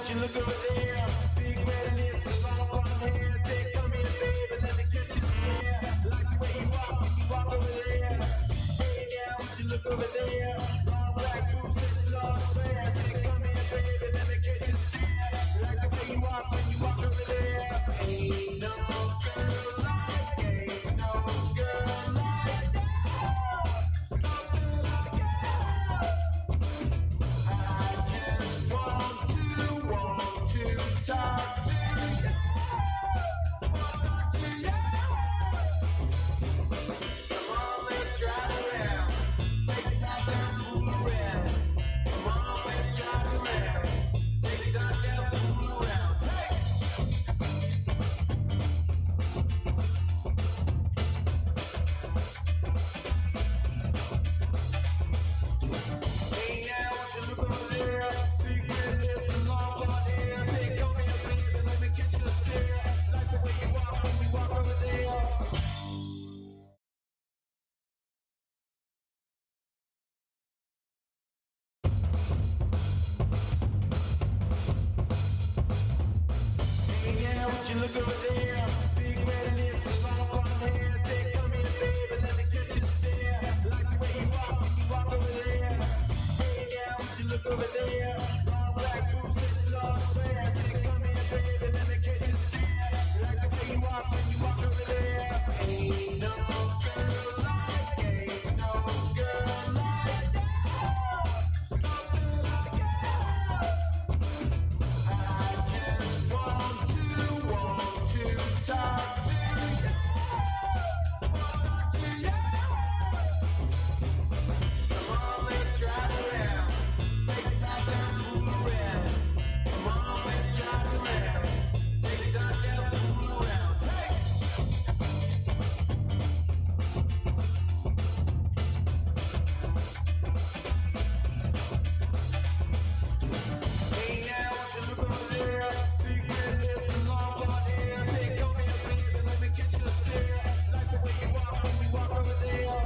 would you look over there? Big red lips, long blonde hair. Say, come here, baby, let me get you there. Like the way you walk over there. Hey, now would you look over there? Long black boots and long hair. Say, come here, baby, let me get you there. Like the way you walk when you walk over there. Ain't no girl like, ain't no girl like that. You look over there, big red lips, long blonde hair. Say, come here, baby, let me get you there. Like the way you walk over there. Hey, now would you look over there? Long black boots and long hair. Say, come here, baby, let me get you there. Like the way you walk when you walk over there. Ain't no girl like, ain't no girl like that. I just want to talk to you. Come on, let's drive around. Take time to fool around. Come on, let's drive around. Take time to fool around. Hey! Hey, now would you look over there? Big red lips and long blonde hair. Say, come here, baby, let me get you there. Like the way you walk when we walk over there.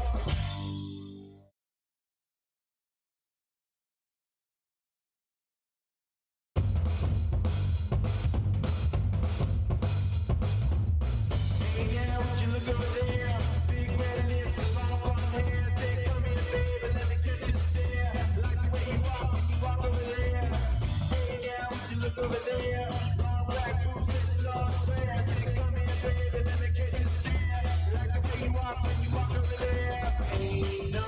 Hey, now would you look over there? Big red lips and long blonde hair. Say, come here, baby, let me get you there. Like the way you walk when you walk over there. Hey, now would you look over there? Long black boots and long hair. Say, come here, baby, let me get you there. Like the way you walk when you walk over there. Ain't no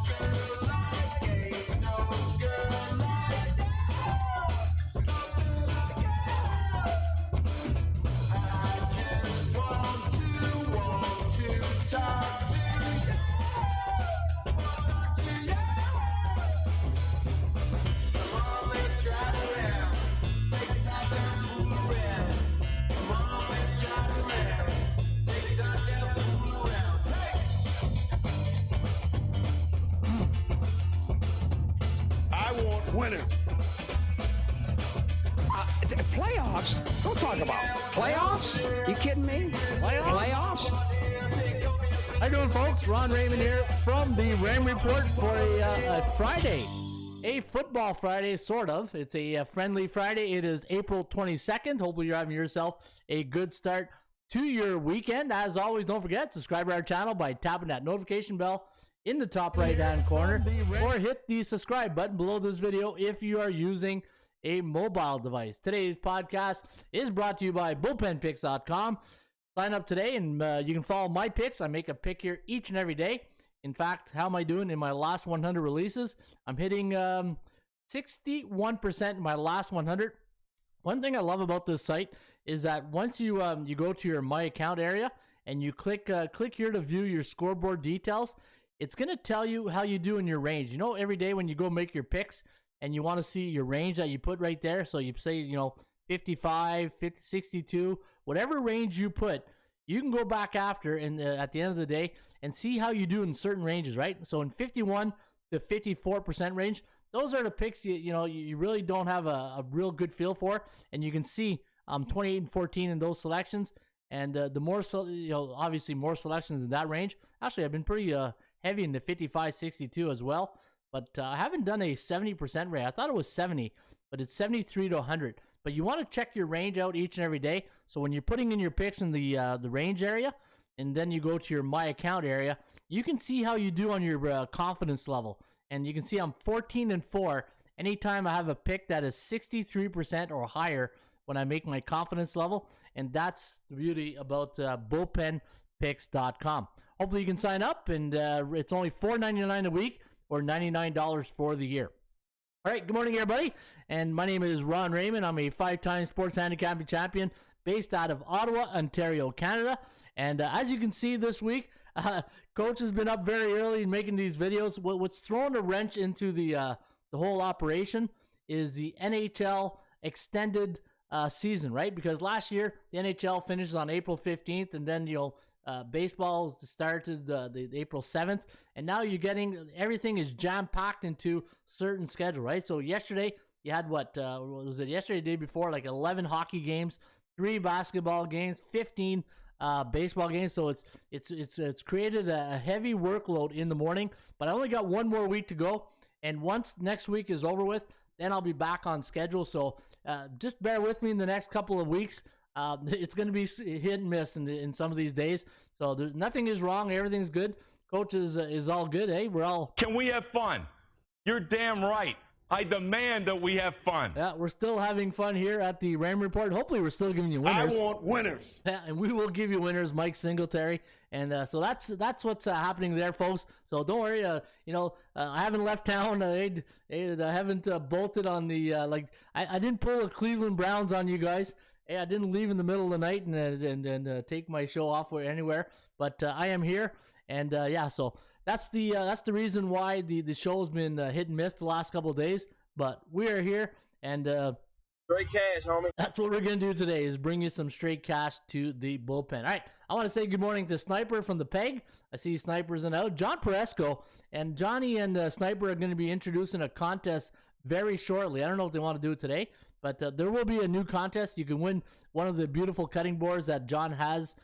girl like, ain't no girl like that. I just want to talk to you. Come on, let's drive around. Take time to fool around. Come on, let's drive around. Take time to fool around. Hey! I want winners. Playoffs? Don't talk about playoffs. You kidding me? Playoffs? How you doing, folks? Ron Raymond here from the Ram Report for a Friday. A football Friday, sort of. It's a friendly Friday. It is April 22nd. Hopefully you're having yourself a good start to your weekend. As always, don't forget, subscribe to our channel by tapping that notification bell in the top right-hand corner, or hit the subscribe button below this video if you are using a mobile device. Today's podcast is brought to you by bullpenpicks.com. Sign up today and you can follow my picks. I make a pick here each and every day. In fact, how am I doing in my last 100 releases? I'm hitting 61% in my last 100. One thing I love about this site is that once you you go to your My Account area and you click here to view your scoreboard details, it's going to tell you how you do in your range. You know, every day when you go make your picks and you want to see your range that you put right there, so you say, 55, 50, 62, whatever range you put, you can go back after and at the end of the day and see how you do in certain ranges, right? So in 51 to 54% range, those are the picks you really don't have a real good feel for, and you can see 28 and 14 in those selections, and the more obviously more selections in that range. Actually, I've been pretty heavy in the 55, 62 as well, but I haven't done a 70% rate. I thought it was 70, but it's 73 to 100. but you want to check your range out each and every day. So when you're putting in your picks in the range area, and then you go to your My Account area, you can see how you do on your confidence level. And you can see I'm 14-4 anytime I have a pick that is 63% or higher when I make my confidence level. And that's the beauty about bullpenpicks.com. Hopefully you can sign up, and it's only $4.99 a week or $99 for the year. All right, good morning, everybody. And my name is Ron Raymond. I'm a 5-time sports handicapping champion based out of Ottawa, Ontario, Canada. And as you can see this week, Coach has been up very early and making these videos. What's thrown a wrench into the whole operation is the NHL extended season, right? Because last year, the NHL finishes on April 15th, and then, baseball started the April 7th, and now you're getting, everything is jam-packed into certain schedule, right? So yesterday, you had what was it yesterday, the day before, like 11 hockey games, 3 basketball games, 15 baseball games. So it's created a heavy workload in the morning, but I only got one more week to go, and once next week is over with, then I'll be back on schedule. So just bear with me in the next couple of weeks. It's going to be hit and miss in some of these days. So nothing is wrong. Everything's good. Coach is all good. Hey, we're all. Can we have fun? You're damn right. I demand that we have fun. Yeah, we're still having fun here at the Raymond Report. Hopefully, we're still giving you winners. I want winners. Yeah, and we will give you winners, Mike Singletary. And so that's what's happening there, folks. So don't worry. I haven't left town. I haven't bolted on the I didn't pull a Cleveland Browns on you guys. Hey, I didn't leave in the middle of the night and take my show off anywhere. But I am here, and so that's the reason why the show's been hit and miss the last couple of days. But we are here, and straight cash, homie. that's what we're gonna do today, is bring you some straight cash to the bullpen. All right, I want to say good morning to Sniper from the Peg. I see Sniper's in out. John Peresco and Johnny and Sniper are going to be introducing a contest very shortly. I don't know if they want to do it today, but there will be a new contest. You can win one of the beautiful cutting boards that John has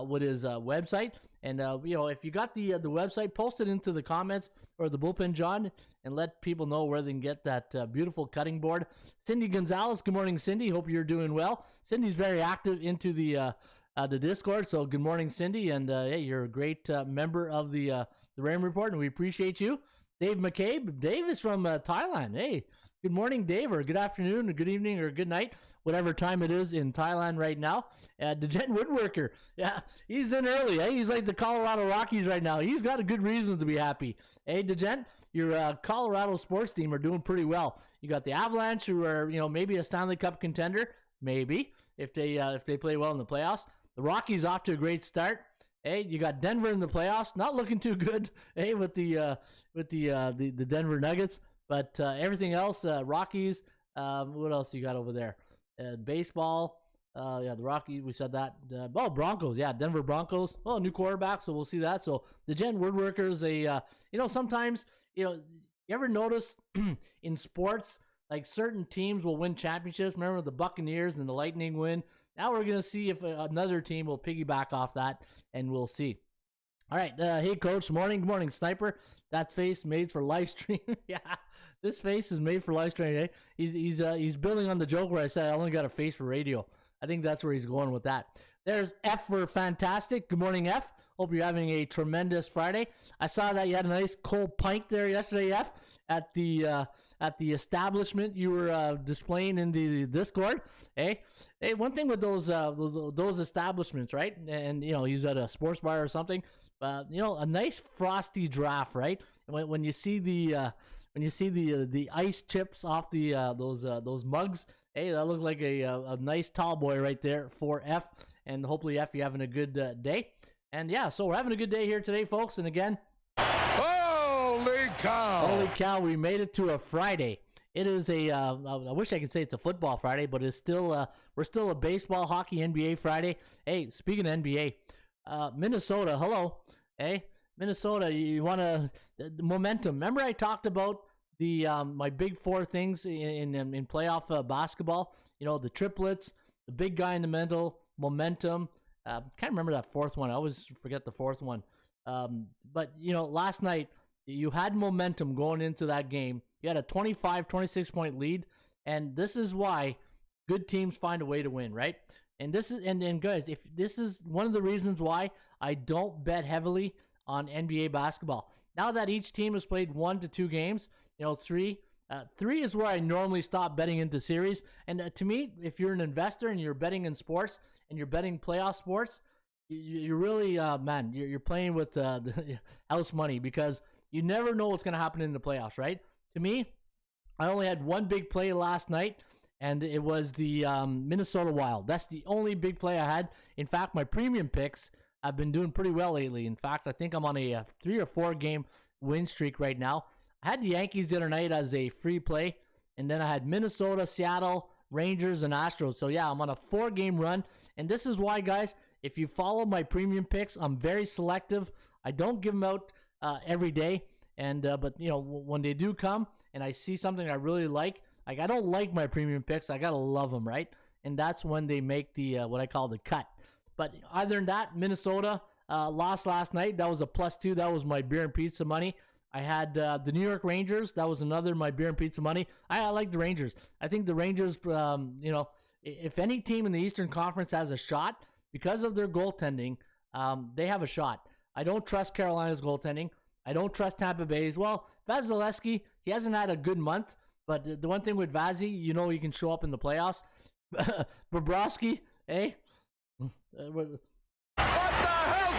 with his website. And, if you got the website, post it into the comments or the bullpen, John, and let people know where they can get that beautiful cutting board. Cindy Gonzalez, good morning, Cindy. Hope you're doing well. Cindy's very active into the Discord, so good morning, Cindy. And, hey, you're a great member of the Raymond Report, and we appreciate you. Dave McCabe. Dave is from Thailand. Hey, good morning, Dave, or good afternoon, or good evening, or good night, whatever time it is in Thailand right now. DeGent Woodworker, yeah, he's in early. Hey, he's like the Colorado Rockies right now. He's got a good reason to be happy. Hey, DeGent, your Colorado sports team are doing pretty well. You got the Avalanche, who are maybe a Stanley Cup contender, maybe if they play well in the playoffs. The Rockies off to a great start. Hey, you got Denver in the playoffs, not looking too good. Hey, with the Denver Nuggets. But everything else, Rockies, what else you got over there? Baseball, the Rockies, we said that. Broncos, Denver Broncos. New quarterback, so we'll see that. So the Gent Woodworkers, sometimes, you ever notice in sports, like certain teams will win championships? Remember the Buccaneers and the Lightning win? Now we're going to see if another team will piggyback off that, and we'll see. All right, hey, Coach, good morning, Sniper. That face made for live stream. Yeah, this face is made for live stream. Eh? He's building on the joke where I said I only got a face for radio. I think that's where he's going with that. There's F for fantastic. Good morning, F. Hope you're having a tremendous Friday. I saw that you had a nice cold pint there yesterday, F, at the establishment you were displaying in the Discord. Hey, one thing with those establishments, right? And he's at a sports bar or something. A nice frosty draft, right? When you see the ice chips off those mugs, hey, that looks like a nice tall boy right there for F. And hopefully, F, you're having a good day. And so we're having a good day here today, folks. And again, Holy cow! We made it to a Friday. It is I wish I could say it's a football Friday, but it's still we're still a baseball, hockey, NBA Friday. Hey, speaking of NBA, Minnesota, hello. Hey, Minnesota, you want the momentum. Remember I talked about the my big four things in playoff basketball? The triplets, the big guy in the middle, momentum. Can't remember that fourth one. I always forget the fourth one. But, last night, you had momentum going into that game. You had a 25, 26-point lead, and this is why good teams find a way to win, right? And this is, and guys, if this is one of the reasons why I don't bet heavily on NBA basketball. Now that each team has played 1 to 2 games, three is where I normally stop betting into series. And to me, if you're an investor and you're betting in sports and you're betting playoff sports, you're really, you're playing with the house money, because you never know what's going to happen in the playoffs, right? To me, I only had one big play last night, and it was the Minnesota Wild. That's the only big play I had. In fact, my premium picks have been doing pretty well lately. In fact, I think I'm on a 3 or 4 game win streak right now. I had the Yankees the other night as a free play, and then I had Minnesota, Seattle, Rangers, and Astros. So yeah, I'm on a 4-game run, and this is why, guys, if you follow my premium picks, I'm very selective. I don't give them out every day, and but when they do come and I see something I really like I don't like my premium picks, I gotta love them, right? And that's when they make the what I call the cut. But other than that, Minnesota lost last night. That was a +2. That was my beer and pizza money. I had the New York Rangers. That was another my beer and pizza money. I like the Rangers. I think the Rangers, if any team in the Eastern Conference has a shot, because of their goaltending, they have a shot. I don't trust Carolina's goaltending. I don't trust Tampa Bay's. Well, Vasilevsky, he hasn't had a good month, but the one thing with Vazzy, he can show up in the playoffs. Bobrovsky, eh? What the hell's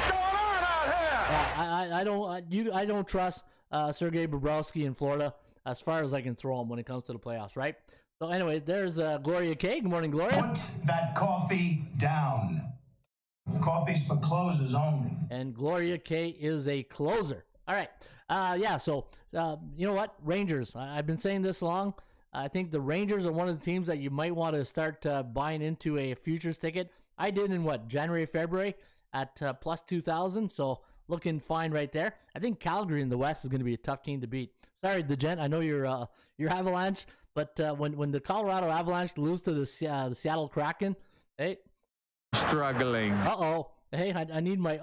going on out here? I don't trust Sergei Bobrovsky in Florida as far as I can throw him when it comes to the playoffs, right? So anyways, there's Gloria K. Good morning, Gloria. Put that coffee down. Coffee's for closers only. And Gloria K is a closer. All right. So you know what? Rangers. I've been saying this long. I think the Rangers are one of the teams that you might want to start buying into a futures ticket. I did in January, February at +2,000. So looking fine right there. I think Calgary in the West is going to be a tough team to beat. Sorry, the gent. I know you're Avalanche, but when the Colorado Avalanche lose to the Seattle Kraken, hey, struggling. Hey, I need my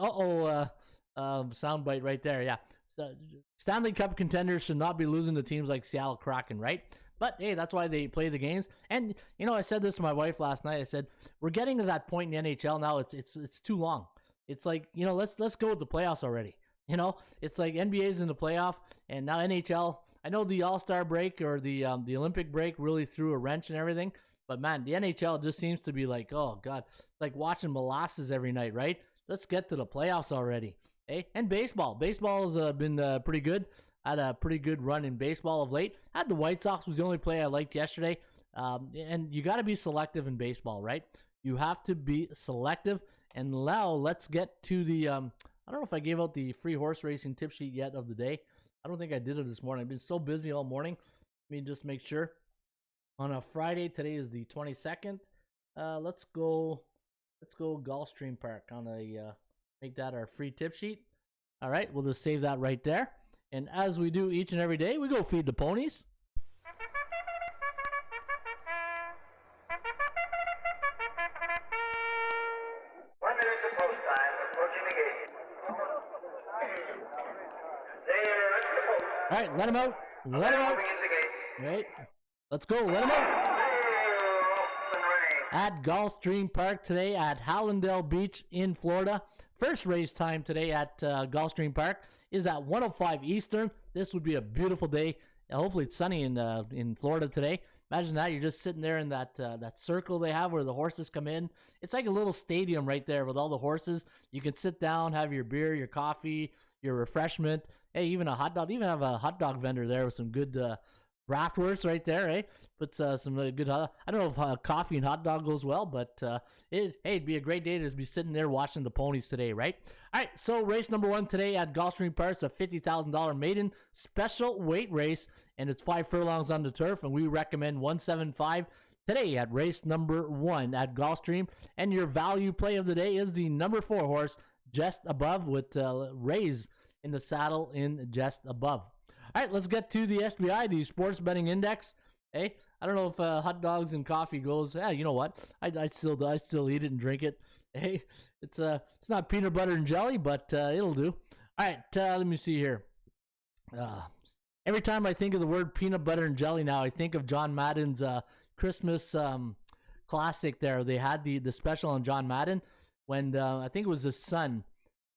soundbite right there. Yeah. So Stanley Cup contenders should not be losing to teams like Seattle Kraken, right? But hey, that's why they play the games. And I said this to my wife last night. I said we're getting to that point in the NHL now. It's too long. It's like let's go with the playoffs already. It's like NBA's in the playoff, and now NHL. I know the All-Star break or the Olympic break really threw a wrench and everything. But man, the NHL just seems to be like, oh god, like watching molasses every night, right? Let's get to the playoffs already. Hey, and baseball. Baseball's been pretty good. Had a pretty good run in baseball of late. Had the White Sox was the only play I liked yesterday. And you got to be selective in baseball, right? You have to be selective. And now let's get to the. I don't know if I gave out the free horse racing tip sheet yet of the day. I don't think I did it this morning. I've been so busy all morning. Let me just make sure. On a Friday, today is the 22nd. Let's go Gulfstream Park on a make that our free tip sheet. All right, we'll just save that right there. And as we do each and every day, we go feed the ponies. All right, let him out. Let him out. Right. Let's go. Let him out. At Gulfstream Park today at Hallandale Beach in Florida. First race time today at Gulfstream Park is at 1:05 Eastern. This would be a beautiful day. Hopefully it's sunny in Florida today. Imagine that. You're just sitting there in that circle they have where the horses come in. It's like a little stadium right there with all the horses. You can sit down, have your beer, your coffee, your refreshment. Hey, even a hot dog. Even have a hot dog vendor there with some good bratwurst right there, eh? Put some good. I don't know if coffee and hot dog goes well, but it'd be a great day to just be sitting there watching the ponies today, right? All right, so race number 1 today at Gulfstream Park is a $50,000 maiden special weight race, and it's 5 furlongs on the turf, and we recommend 175 today at race number 1 at Gulfstream. And your value play of the day is the number 4 horse, Just Above, with Rays in the saddle in Just Above. All right, let's get to the SBI, the Sports Betting Index. Hey, I don't know if hot dogs and coffee goes. Yeah, you know what? I still eat it and drink it. Hey, it's not peanut butter and jelly, but it'll do. All right, let me see here. Every time I think of the word peanut butter and jelly now, I think of John Madden's Christmas Classic there. They had the special on John Madden when I think it was his son,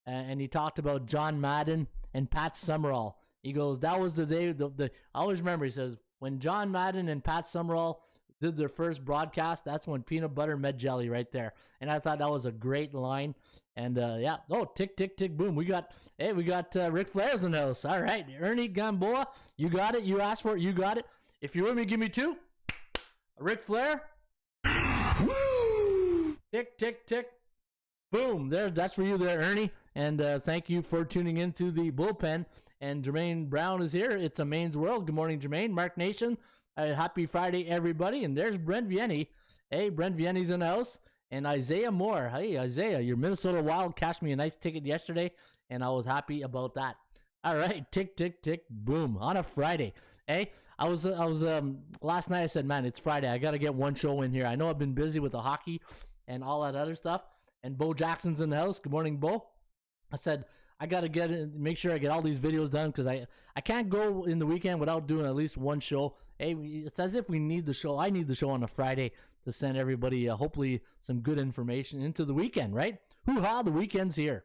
and he talked about John Madden and Pat Summerall. He goes, that was the day. I always remember. He says, when John Madden and Pat Summerall did their first broadcast, that's when peanut butter met jelly right there. And I thought that was a great line. And yeah, oh, tick, tick, tick, boom. We got Ric Flair's in the house. All right, Ernie Gamboa, you got it. You asked for it. You got it. If you're with me, give me two. Ric Flair. Tick, tick, tick. Boom. There, that's for you there, Ernie. And thank you for tuning into the bullpen. And Jermaine Brown is here. It's a Maine's World. Good morning, Jermaine. Mark Nation. Happy Friday, everybody. And there's Brent Vienny. Hey, Brent Vienny's in the house. And Isaiah Moore. Hey, Isaiah, your Minnesota Wild cashed me a nice ticket yesterday, and I was happy about that. All right, tick, tick, tick, boom. On a Friday. Hey, I was last night I said, man, it's Friday. I got to get one show in here. I know I've been busy with the hockey and all that other stuff. And Bo Jackson's in the house. Good morning, Bo. I said, I got to make sure I get all these videos done because I can't go in the weekend without doing at least one show. Hey, it's as if we need the show. I need the show on a Friday to send everybody, hopefully, some good information into the weekend, right? Hoo-ha, the weekend's here.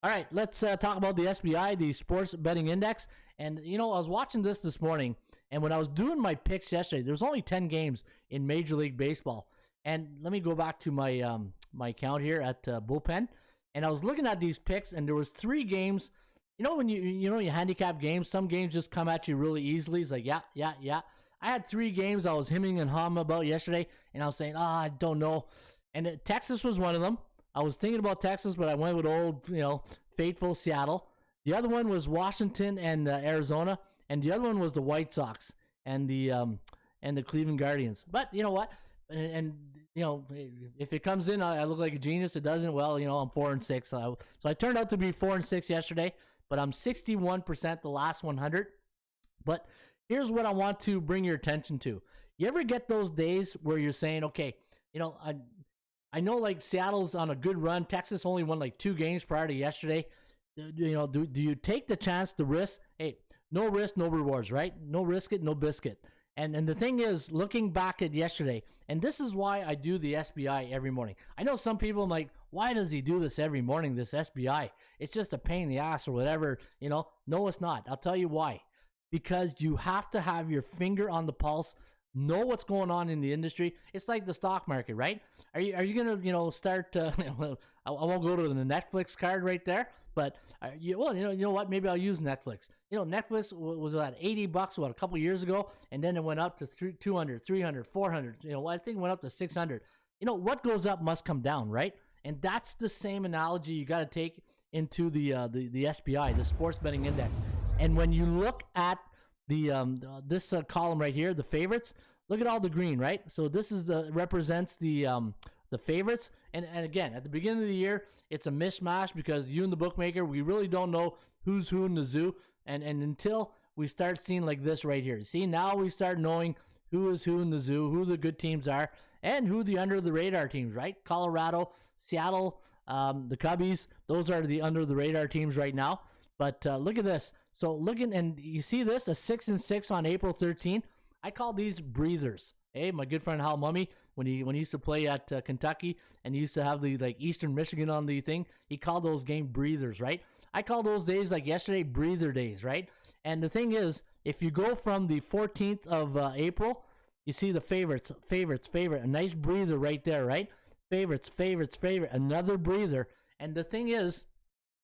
All right, let's talk about the SBI, the Sports Betting Index. And, I was watching this morning, and when I was doing my picks yesterday, there was only 10 games in Major League Baseball. And let me go back to my my account here at Bullpen. And I was looking at these picks, and there was 3 games. When you handicap games, some games just come at you really easily. It's like, yeah. I had 3 games I was hemming and hawing about yesterday, and I was saying, I don't know. And Texas was one of them. I was thinking about Texas, but I went with old, faithful Seattle. The other one was Washington and Arizona, and the other one was the White Sox and the Cleveland Guardians. But you know what? And if it comes in, I look like a genius. It doesn't. Well, I'm 4-6. So I turned out to be 4-6 yesterday, but I'm 61% the last 100. But here's what I want to bring your attention to. You ever get those days where you're saying, okay, I know like Seattle's on a good run. Texas only won like 2 games prior to yesterday. Do you take the chance to risk? Hey, no risk, no rewards, right? No risk it, no biscuit. And the thing is, looking back at yesterday, and this is why I do the SBI every morning. I know some people are like, why does he do this every morning, this SBI? It's just a pain in the ass or whatever. No, it's not. I'll tell you why. Because you have to have your finger on the pulse, know what's going on in the industry. It's like the stock market, right? Are you gonna start? I won't go to the Netflix card right there, but you know what? Maybe I'll use Netflix. Netflix was at $80 a couple years ago, and then it went up to 200, 300, 400. I think it went up to 600. What goes up must come down, right? And that's the same analogy you got to take into the SBI, the Sports Betting Index. And when you look at this column right here, the favorites, look at all the green, right? So this is represents the favorites. And again, at the beginning of the year, it's a mishmash because you and the bookmaker, we really don't know who's who in the zoo. And until we start seeing like this right here. See, now we start knowing who is who in the zoo, who the good teams are, and who the under-the-radar teams, right? Colorado, Seattle, the Cubbies, those are the under-the-radar teams right now. But look at this. So looking, and you see this, a 6-6 on April 13th. I call these breathers. Hey, my good friend Hal Mummy, when he used to play at Kentucky and he used to have the like Eastern Michigan on the thing, he called those game breathers, right? I call those days like yesterday breather days, right? And the thing is, if you go from the 14th of April, you see the favorite, a nice breather right there, right? Favorites, another breather. And the thing is,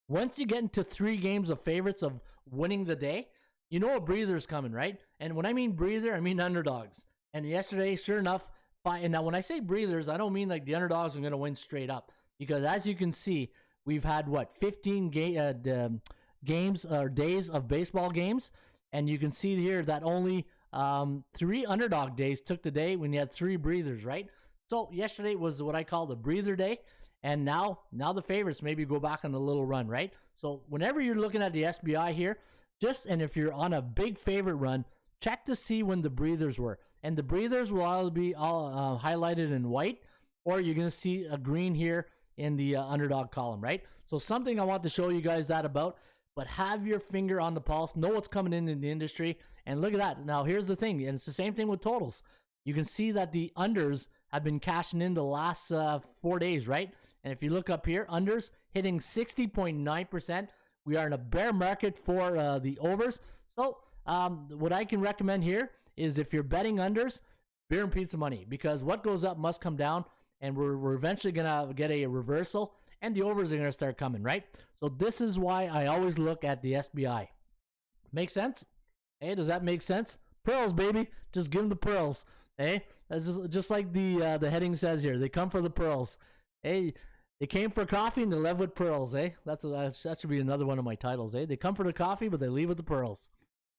once you get into 3 games of favorites of winning the day, you know a breather's coming, right? And when I mean breather, I mean underdogs. And yesterday, sure enough, and now when I say breathers, I don't mean like the underdogs are going to win straight up. Because as you can see, we've had, 15 games or days of baseball games. And you can see here that only 3 underdog days took the day when you had 3 breathers, right? So yesterday was what I call the breather day. And now the favorites maybe go back on a little run, right? So whenever you're looking at the SBI here, and if you're on a big favorite run, check to see when the breathers were. And the breathers will either be all highlighted in white, or you're going to see a green here in the underdog column, right? So something I want to show you guys that about, but have your finger on the pulse, know what's coming in the industry, and look at that. Now, here's the thing, and it's the same thing with totals. You can see that the unders have been cashing in the last 4 days, right? And if you look up here, unders hitting 60.9%. We are in a bear market for the overs. So what I can recommend here is if you're betting unders, beer and pizza money, because what goes up must come down, and we're eventually going to get a reversal, and the overs are going to start coming, right? So this is why I always look at the SBI. Make sense? Hey, does that make sense? Pearls, baby. Just give them the pearls. Hey, that's just like the heading says here. They come for the pearls. Hey, they came for coffee and they left with pearls. Eh? That should be another one of my titles. Eh? They come for the coffee, but they leave with the pearls.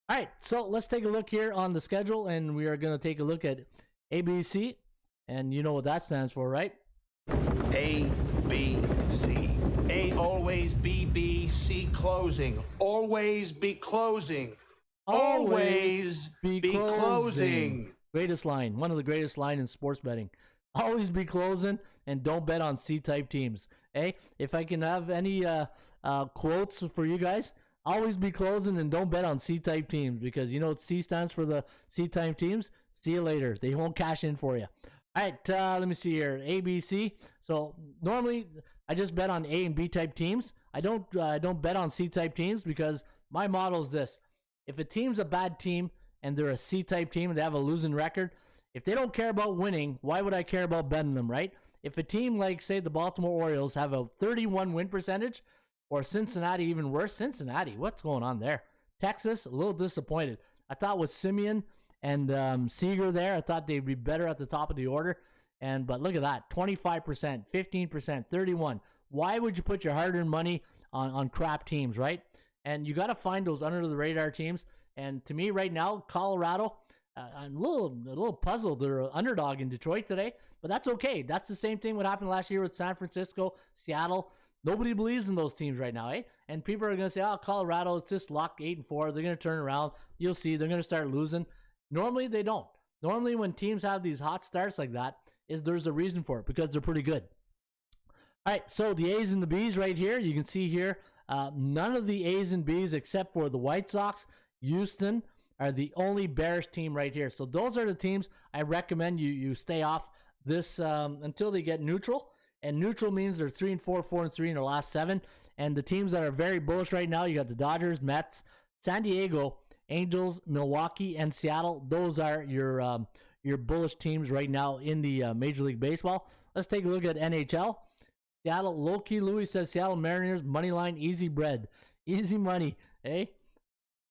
All right, so let's take a look here on the schedule, and we are going to take a look at ABC, and you know what that stands for, right? A, B, C. A, always B, B, C, closing. Always be closing. Always be closing. Greatest line. One of the greatest lines in sports betting. Always be closing, and don't bet on C-type teams. Hey, if I can have any quotes for you guys, always be closing and don't bet on C-type teams, because you know what C stands for, the C-type teams? See you later. They won't cash in for you. All right, let me see here. ABC. So normally I just bet on A and B type teams. I don't bet on C type teams, because my model is this: if a team's a bad team and they're a C type team and they have a losing record, if they don't care about winning, why would I care about betting them, right? If a team like, say, the Baltimore Orioles have a 31 win percentage, or Cincinnati, even worse, Cincinnati, what's going on there? Texas, a little disappointed. I thought with Simeon and Seager there, I thought they'd be better at the top of the order. But look at that, 25%, 15%, 31%. Why would you put your hard-earned money on crap teams, right? And you got to find those under-the-radar teams. And to me right now, Colorado, I'm a little puzzled. They're an underdog in Detroit today, but that's okay. That's the same thing what happened last year with San Francisco, Seattle. Nobody believes in those teams right now, eh? And people are going to say, oh, Colorado, it's just luck, 8-4. They're going to turn around. You'll see, they're going to start losing. Normally, they don't. Normally, when teams have these hot starts like that, there's a reason for it, because they're pretty good. All right, so the A's and the B's right here. You can see here, none of the A's and B's except for the White Sox, Houston, are the only bearish team right here. So those are the teams I recommend you stay off this until they get neutral. And neutral means they're 3-4, 4-3 in their last 7. And the teams that are very bullish right now, you got the Dodgers, Mets, San Diego, Angels, Milwaukee, and Seattle. Those are your bullish teams right now in the Major League Baseball. Let's take a look at NHL. Seattle, low-key Louis says Seattle Mariners, money line, easy bread. Easy money, eh?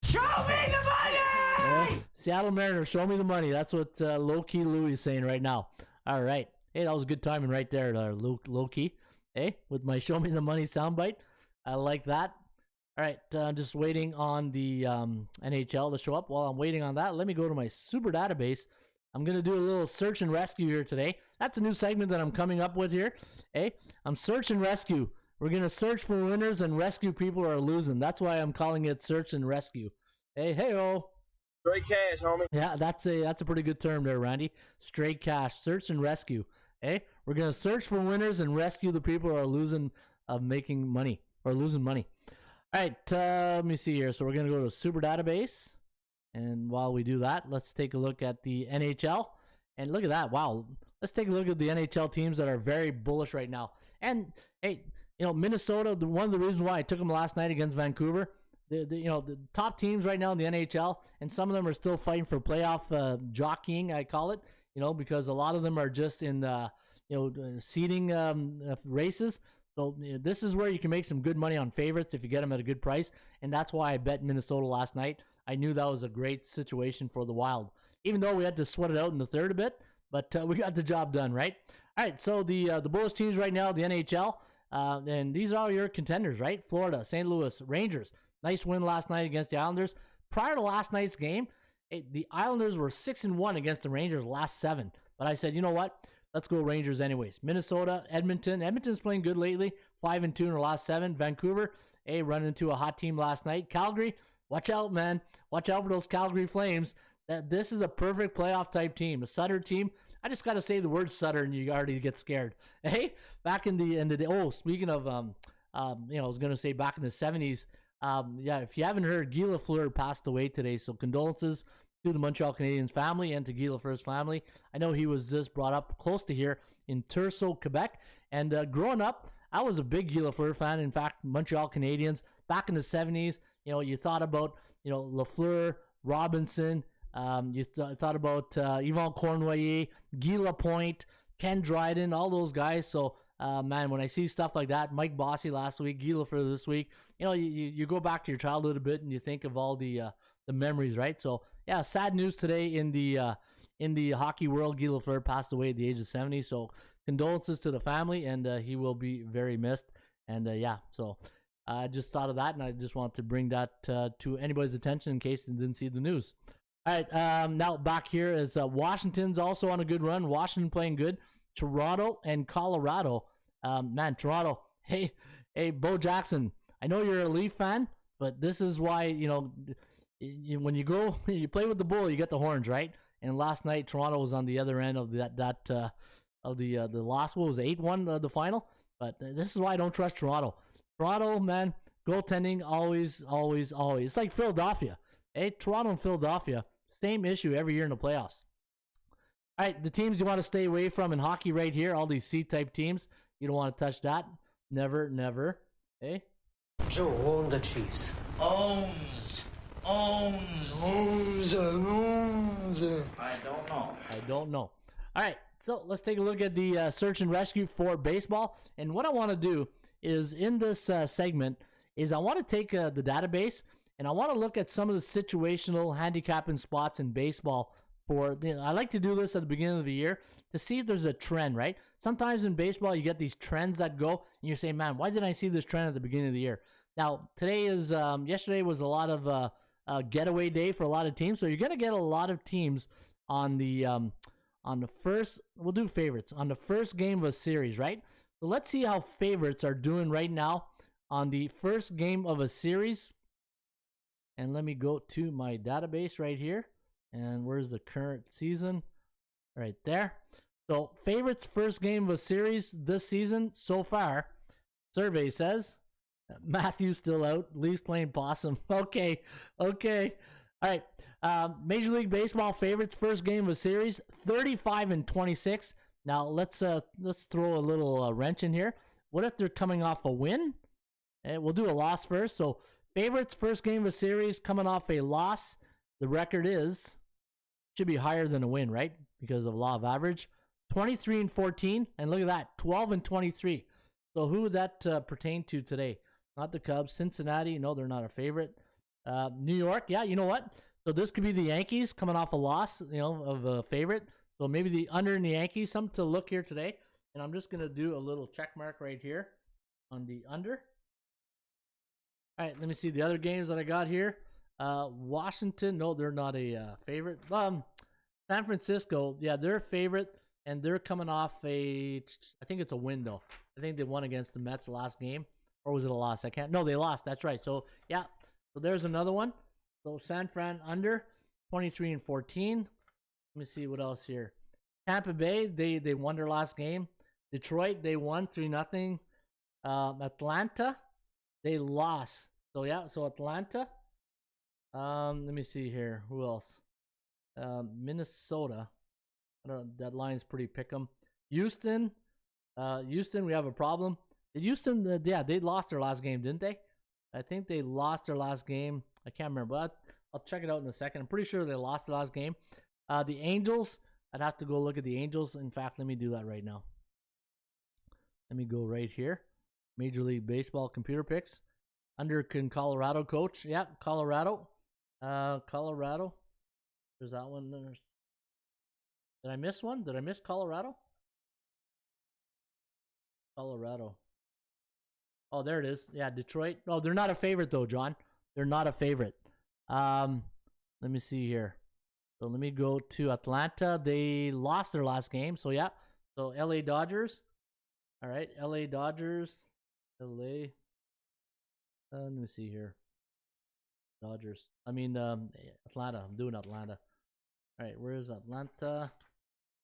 Show me the money! Seattle Mariners, show me the money. That's what low-key Louis is saying right now. All right. Hey, that was good timing right there, low-key. Hey, with my show me the money soundbite. I like that. All right, just waiting on the NHL to show up. While I'm waiting on that, let me go to my super database. I'm going to do a little search and rescue here today. That's a new segment that I'm coming up with here. Hey, I'm search and rescue. We're going to search for winners and rescue people who are losing. That's why I'm calling it search and rescue. Hey-o. Straight cash, homie. Yeah, that's a pretty good term there, Randy. Straight cash, search and rescue. Hey, we're going to search for winners and rescue the people who are losing making money or losing money. All right, let me see here. So we're going to go to super database. And while we do that, let's take a look at the NHL. And look at that. Wow. Let's take a look at the NHL teams that are very bullish right now. And, hey, Minnesota, one of the reasons why I took them last night against Vancouver, the top teams right now in the NHL, and some of them are still fighting for playoff jockeying, I call it, because a lot of them are just in, seeding races. So this is where you can make some good money on favorites if you get them at a good price. And that's why I bet Minnesota last night. I knew that was a great situation for the Wild, even though we had to sweat it out in the third a bit, but we got the job done, right? All right, so the bullish teams right now, the NHL, and these are all your contenders, right? Florida, St. Louis, Rangers. Nice win last night against the Islanders. Prior to last night's game, the Islanders were 6-1 against the Rangers last 7. But I said, you know what? Let's go Rangers anyways. Minnesota, Edmonton. Edmonton's playing good lately. 5-2 in their last 7. Vancouver, run into a hot team last night. Calgary, watch out, man. Watch out for those Calgary Flames. This is a perfect playoff type team. A Sutter team. I just got to say the word Sutter and you already get scared. Hey, back in the day. Oh, speaking of, I was going to say back in the 70s. If you haven't heard, Guy Lafleur passed away today. So condolences to the Montreal Canadiens family and to Guy Lafleur's family. I know he was just brought up close to here in Tursault, Quebec. And growing up, I was a big Guy Lafleur fan. In fact, Montreal Canadiens back in the 70s, you thought about, Lafleur, Robinson, you thought about Yvon Cournoyer, Guy Lapointe, Ken Dryden, all those guys. So, man, when I see stuff like that, Mike Bossy last week, Guy Lafleur this week, you go back to your childhood a bit and you think of all the memories, right? So, yeah, sad news today in the hockey world. Guy Lafleur passed away at the age of 70. So, condolences to the family, and he will be very missed. And so I just thought of that, and I just want to bring that to anybody's attention in case they didn't see the news. All right, now back here is Washington's also on a good run. Washington playing good. Toronto and Colorado. Man, Toronto. Hey, Bo Jackson. I know you're a Leaf fan, but this is why when you go, you play with the bull, you get the horns, right? And last night, Toronto was on the other end of the loss. What was it, 8-1 the final? But this is why I don't trust Toronto. Toronto, man, goaltending always. It's like Philadelphia. Hey, Toronto and Philadelphia, same issue every year in the playoffs. All right, the teams you want to stay away from in hockey right here, all these C-type teams, you don't want to touch that. Never. Hey? Joe own the Chiefs. Owns. I don't know. All right, so let's take a look at the search and rescue for baseball. And what I want to do is in this segment is I want to take the database and I want to look at some of the situational handicapping spots in baseball. I like to do this at the beginning of the year to see if there's a trend, right? Sometimes in baseball, you get these trends that go, and you're saying, man, why didn't I see this trend at the beginning of the year? Now, yesterday was a lot of getaway day for a lot of teams, so you're going to get a lot of teams on the first, we'll do favorites, on the first game of a series, right? So let's see how favorites are doing right now on the first game of a series. And let me go to my database right here. And where's the current season? Right there. So favorites first game of a series this season so far. Survey says Matthew's still out. Leafs playing possum. Okay. All right. Major League Baseball favorites first game of a series 35-26. Now let's throw a little wrench in here. What if they're coming off a win? We'll do a loss first. So favorites first game of a series coming off a loss. The record should be higher than a win, right? Because of law of average. 23-14, and look at that, 12-23. So who would that pertain to today? Not the Cubs. Cincinnati, no, they're not a favorite. New York, yeah, you know what? So this could be the Yankees coming off a loss, of a favorite. So maybe the under in the Yankees. Something to look here today. And I'm just going to do a little check mark right here on the under. All right, let me see the other games that I got here. Washington, no, they're not a favorite. San Francisco, yeah, they're a favorite, and they're coming off I think it's a win, though. I think they won against the Mets last game. Or was it a loss? No, they lost. That's right. So, yeah. So, there's another one. So, San Fran under 23-14. Let me see what else here. Tampa Bay, they won their last game. Detroit, they won 3-0. Atlanta, they lost. So, yeah. So, Atlanta. Let me see here. Who else? Minnesota. I don't know, that line's pretty pick'em. Houston, we have a problem. Did Houston? They lost their last game, didn't they? I think they lost their last game. I can't remember, but I'll check it out in a second. I'm pretty sure they lost their last game. The Angels, I'd have to go look at the Angels. In fact, let me do that right now. Let me go right here. Major League Baseball computer picks. Under Colorado coach. Yeah, Colorado. Colorado. There's that one. Did I miss one? Did I miss Colorado? Colorado. Oh, there it is. Yeah, Detroit. No, they're not a favorite though, John. They're not a favorite. Let me see here. So let me go to Atlanta. They lost their last game. So yeah. So LA Dodgers. All right, LA Dodgers. LA. Let me see here. Dodgers. Atlanta. I'm doing Atlanta. All right, where's Atlanta?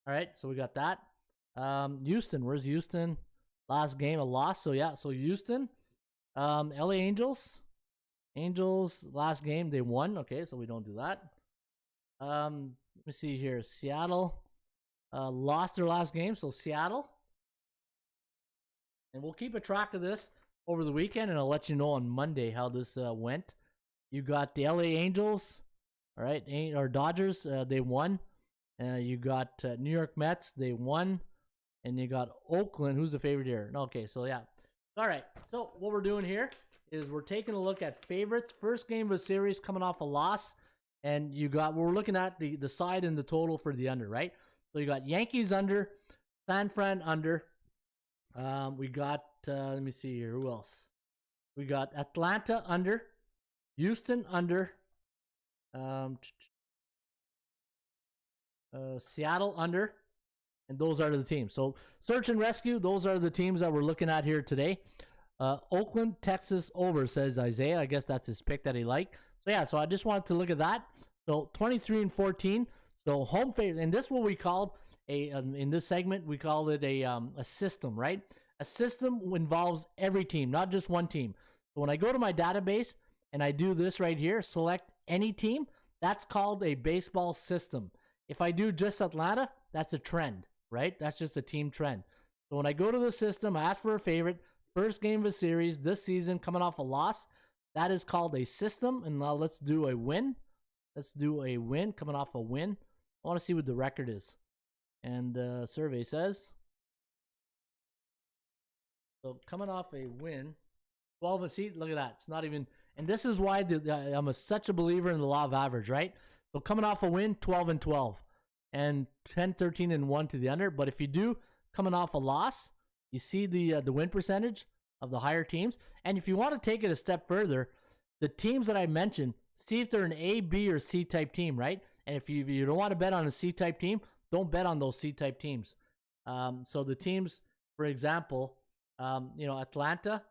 All right, so we got that. Houston. Where's Houston? Last game, a loss. So yeah, so Houston. LA Angels. Angels, last game, they won. Okay, so we don't do that. Let me see here. Seattle lost their last game, so Seattle. And we'll keep a track of this over the weekend, and I'll let you know on Monday how this went. You got the LA Angels, all right, or Dodgers, they won. You got New York Mets, they won. And you got Oakland, who's the favorite here? Okay, so yeah. All right, so what we're doing here is we're taking a look at favorites. First game of the series coming off a loss. And we're looking at the side and the total for the under, right? So you got Yankees under, San Fran under. We got, let me see here, who else? We got Atlanta under, Houston under, Seattle under, and those are the teams. So search and rescue, those are the teams that we're looking at here today. Oakland, Texas over, says Isaiah. I guess that's his pick that he liked. So yeah, so I just wanted to look at that. So 23-14. So home favorite, and this is what we called in this segment, we called it a system, right? A system involves every team, not just one team. So when I go to my database and I do this right here, select any team, that's called a baseball system. If I do just Atlanta, that's a trend, right? That's just a team trend. So when I go to the system, I ask for a favorite, first game of a series this season coming off a loss, that is called a system. And now let's do a win. Let's do a win coming off a win. I want to see what the record is. And survey says, so coming off a win, 12 and see, look at that. It's not even, and this is why I'm such a believer in the law of average, right? So coming off a win, 12-12, and 10-13-1 to the under. But if you do coming off a loss, you see the win percentage of the higher teams. And if you want to take it a step further, the teams that I mentioned, see if they're an A, B, or C type team, right? And if you don't want to bet on a C type team, don't bet on those C type teams. So the teams, for example, Atlanta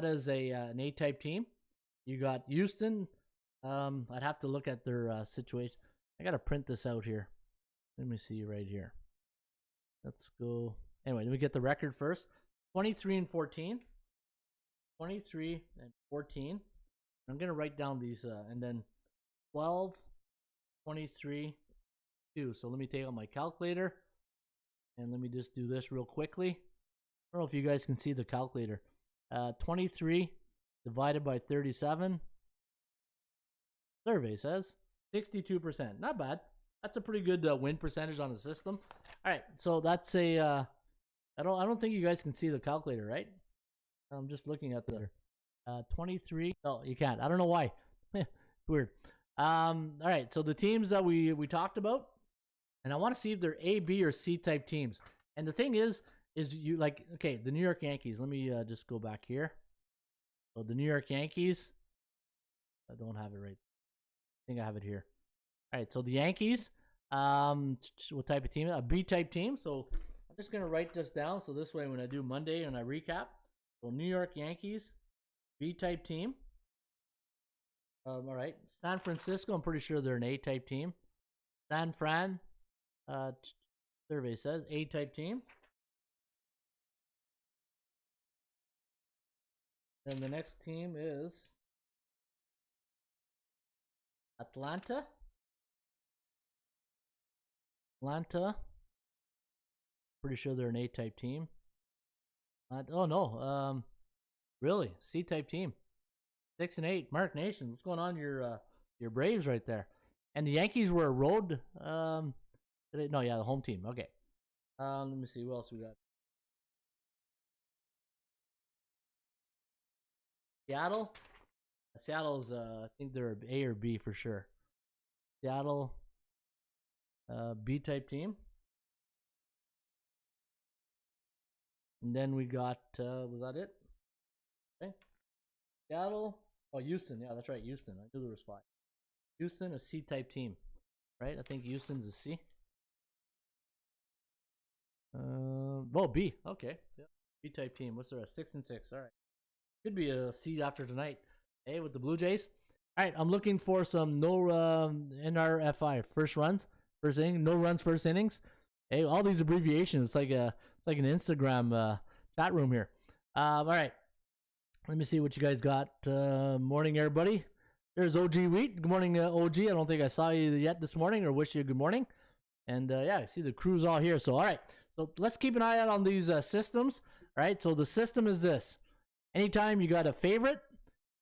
is an A type team. You got Houston. I'd have to look at their situation. I got to print this out here. Let me see right here. Let's go. Anyway, let me get the record first. 23-14. 23-14. I'm going to write down these, and then 12, 23, 2. So let me take out my calculator, and let me just do this real quickly. I don't know if you guys can see the calculator. 23 divided by 37. Survey says 62%. Not bad. That's a pretty good win percentage on the system. All right, so that's a. I don't think you guys can see the calculator, right? I'm just looking at the 23. Oh, you can't. I don't know why. Weird. All right, so the teams that we talked about, and I want to see if they're A, B, or C type teams. And the thing is you like, okay, the New York Yankees. Let me just go back here. So the New York Yankees. I don't have it right. I think I have it here. All right, so the Yankees. What type of team? A B type team. So I'm just gonna write this down. So this way, when I do Monday and I recap, so New York Yankees, B type team. All right, San Francisco. I'm pretty sure they're an A type team. San Fran. Survey says A type team. And the next team is Atlanta. Pretty sure they're an A type team. Oh no, really? C type team. 6-8. Mark Nation, what's going on? Your Braves right there. And the Yankees were a road. The home team. Okay. Let me see what else we got. Seattle. Seattle's I think they're A or B for sure. Seattle, B type team. And then we got was that it? Okay. Seattle. Oh, Houston. Yeah, that's right. Houston. I knew there was 5. Houston, a C type team, right? I think Houston's a C. B. Okay. Yeah. B type team. What's their 6-6? All right. Could be a C after tonight. Hey, with the Blue Jays. All right. I'm looking for some no NRFI first runs, first inning, no runs, first innings. Hey, all these abbreviations. It's like an Instagram chat room here. All right. Let me see what you guys got. Morning, everybody. There's OG Wheat. Good morning, OG. I don't think I saw you yet this morning, or wish you a good morning. And yeah, I see the crew's all here. So all right, so let's keep an eye out on these systems. All right, so the system is this: anytime you got a favorite,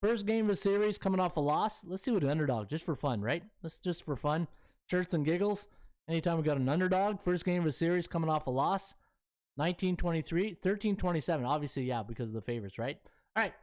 first game of a series coming off a loss. Let's see what an underdog, just for fun, right? Let's just for fun, shirts and giggles. Anytime we got an underdog, first game of a series coming off a loss. 1923, 1327. Obviously, yeah, because of the favorites, right? All right.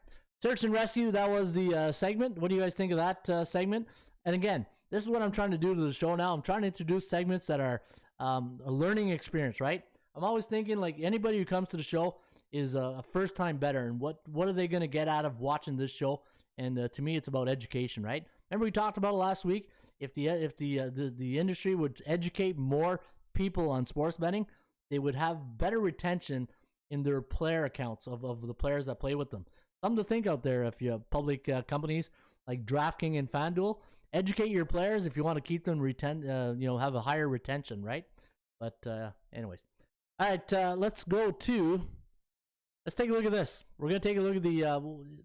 Search and rescue. That was the segment. What do you guys think of that segment? And again, this is what I'm trying to do to the show now. I'm trying to introduce segments that are a learning experience, right? I'm always thinking like anybody who comes to the show is a first-time bettor, and what are they going to get out of watching this show? And to me, it's about education, right? Remember we talked about it last week. If the industry would educate more people on sports betting, they would have better retention in their player accounts of the players that play with them. Something to think out there if you have public companies like DraftKings and FanDuel. Educate your players if you want to keep them have a higher retention, right? But anyways. All right, let's take a look at this. We're going to take a look at the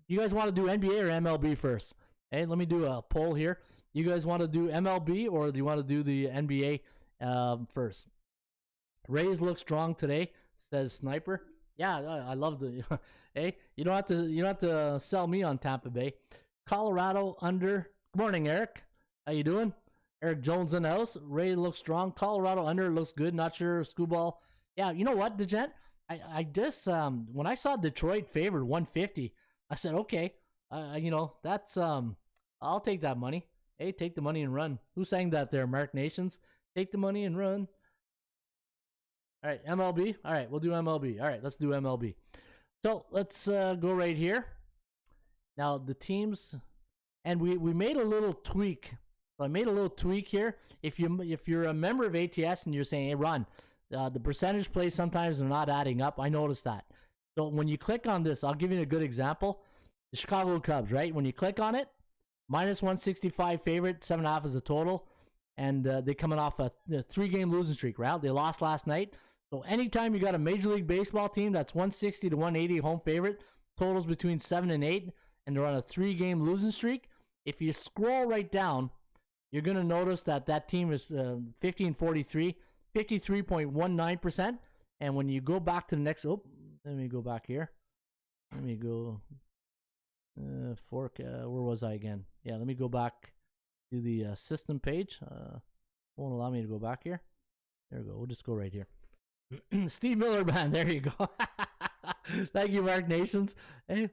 you guys want to do NBA or MLB first? Hey, let me do a poll here. You guys want to do MLB or do you want to do the NBA first? Rays look strong today, says Sniper. Yeah, I love the. Hey, you don't have to sell me on Tampa Bay. Colorado under. Good morning, Eric. How you doing? Eric Jones in the house. Ray looks strong. Colorado under looks good. Not sure. Scooball. Yeah, you know what, DeGent? I just when I saw Detroit favored 150, I said okay. That's I'll take that money. Hey, take the money and run. Who sang that there? Mark Nations. Take the money and run. All right, MLB. All right, we'll do MLB. All right, let's do MLB. So let's go right here. Now the teams, and we made a little tweak. So I made a little tweak here. If you're a member of ATS and you're saying, hey, Ron, the percentage plays sometimes are not adding up. I noticed that. So when you click on this, I'll give you a good example. The Chicago Cubs, right? When you click on it, minus 165 favorite, 7.5 is the total, and they're coming off a 3-game losing streak, right? They lost last night. So anytime you got a Major League Baseball team that's 160 to 180 home favorite, totals between 7 and 8, and they're on a 3-game losing streak, if you scroll right down, you're going to notice that team is 1543, 53.19%. And when you go back to the next, let me go back here. Let me go, where was I again? Yeah, let me go back to the system page. Won't allow me to go back here. There we go. We'll just go right here. Steve Miller Band. There you go. Thank you, Mark Nations. Hey.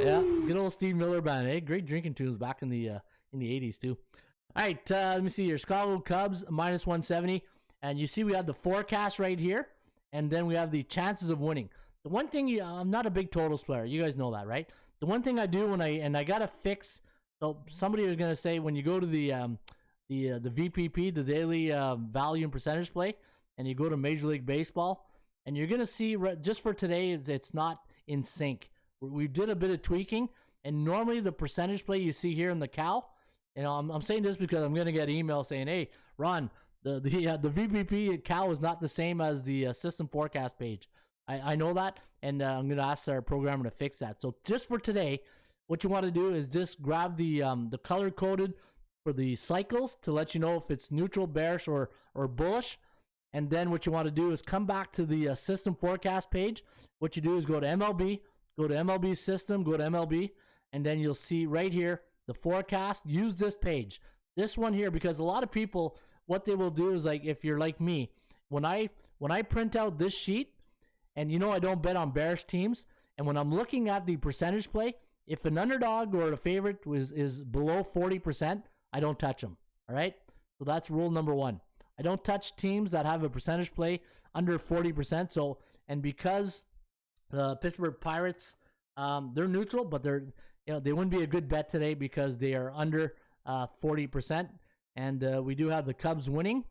Yeah, good old Steve Miller Band. Hey, great drinking tunes back in the 80s too. All right, let me see here. Chicago Cubs minus 170, and you see we have the forecast right here, and then we have the chances of winning. The one thing I'm not a big totals player. You guys know that, right? The one thing I do I gotta fix. So somebody was gonna say when you go to the VPP, the daily value and percentage play, and you go to Major League Baseball, and you're going to see, just for today, it's not in sync. We did a bit of tweaking, and normally the percentage play you see here in the cow, I'm saying this because I'm going to get email saying, hey, Ron, the VPP cow is not the same as the system forecast page. I know that, and I'm going to ask our programmer to fix that. So just for today, what you want to do is just grab the color-coded for the cycles to let you know if it's neutral, bearish, or bullish. And then what you want to do is come back to the system forecast page. What you do is go to MLB, go to MLB System, go to MLB, and then you'll see right here the forecast. Use this page, this one here, because a lot of people, what they will do is, like, if you're like me, when I print out this sheet, and I don't bet on bearish teams, and when I'm looking at the percentage play, if an underdog or a favorite is below 40%, I don't touch them. All right. So that's rule number 1. I don't touch teams that have a percentage play under 40%. So, and because the Pittsburgh Pirates, they're neutral, but they wouldn't be a good bet today because they are under 40%. And we do have the Cubs winning,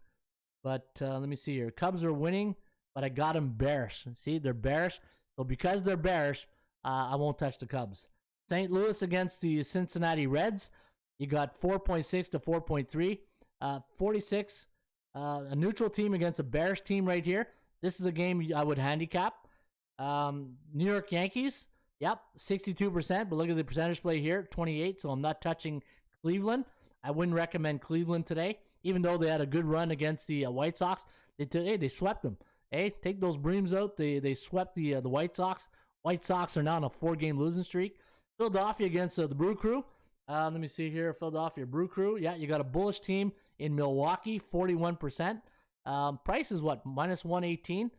but let me see here. Cubs are winning, but I got them bearish. See, they're bearish. So because they're bearish, I won't touch the Cubs. St. Louis against the Cincinnati Reds. You got 4.6 to 4.3. 46. A neutral team against a bearish team right here. This is a game I would handicap. New York Yankees Yep, 62%, but look at the percentage play here, 28, so I'm not touching Cleveland. I wouldn't recommend Cleveland today, even though they had a good run against the White Sox. They swept them. Hey, take those Breams out. They swept the White Sox. White Sox are now on a 4-game losing streak. Philadelphia against the Brew Crew. Let me see here, Philadelphia Brew Crew. Yeah, you got a bullish team in Milwaukee, 41%. Price is what, minus 118,